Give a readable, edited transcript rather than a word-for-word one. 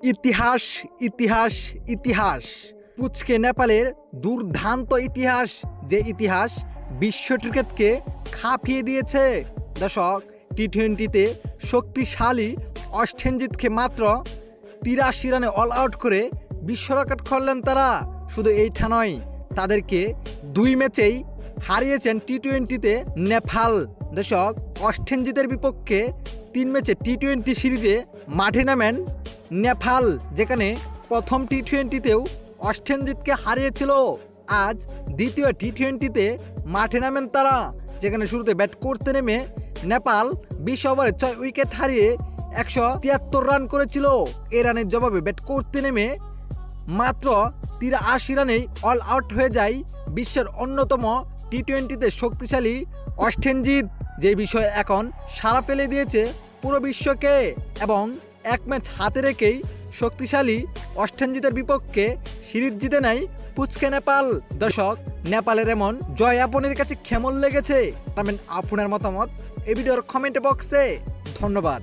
ইতিহাস ইতিহাস ইতিহাস পুচকে নেপালের দুর্দান্ত ইতিহাস, যে ইতিহাস বিশ্ব ক্রিকেটকে খাপিয়ে দিয়েছে। দর্শক, টি-20তে শক্তিশালী অস্ট্রেলিয়াকে মাত্র 83 রানে অল আউট করে বিশ্ব রেকর্ড করলেন তারা। শুধু এইটা নয়, তাদেরকে 2 ম্যাচেই হারিয়েছেন টি-20তে নেপাল। দর্শক, অস্ট্রেলিয়ার বিপক্ষে 3 ম্যাচে টি-20 সিরিজে মাঠে নামেন নেপাল, যেখানে প্রথম টি-20তেও অস্ট্রেলিয়াকে হারিয়েছিল। আজ দ্বিতীয় টি-20তে মাঠে নামেন তারা, যেখানে শুরুতে ব্যাট করতে নেমে নেপাল 20 ওভারে 6 উইকেট হারিয়ে 173 রান করেছিল। এই রানের জবাবে ব্যাট করতে নেমে মাত্র 83 রানেই অল আউট হয়ে যায় বিশ্বের অন্যতম টি-20তে শক্তিশালী অস্ট্রেলিয়া, যে বিষয় এখন সাড়া ফেলে দিয়েছে পুরো বিশ্বকে। এবং 1 ম্যাচ হাতে রেখেই শক্তিশালী অস্ট্রেলিয়ার বিপক্ষে সিরিজ জিতে নেয় পুচকে নেপাল। দর্শক, নেপালের এমন জয় আপনের কাছে কেমন লেগেছে? আপনার মতামত এই ভিডিওর কমেন্ট বক্সে। ধন্যবাদ।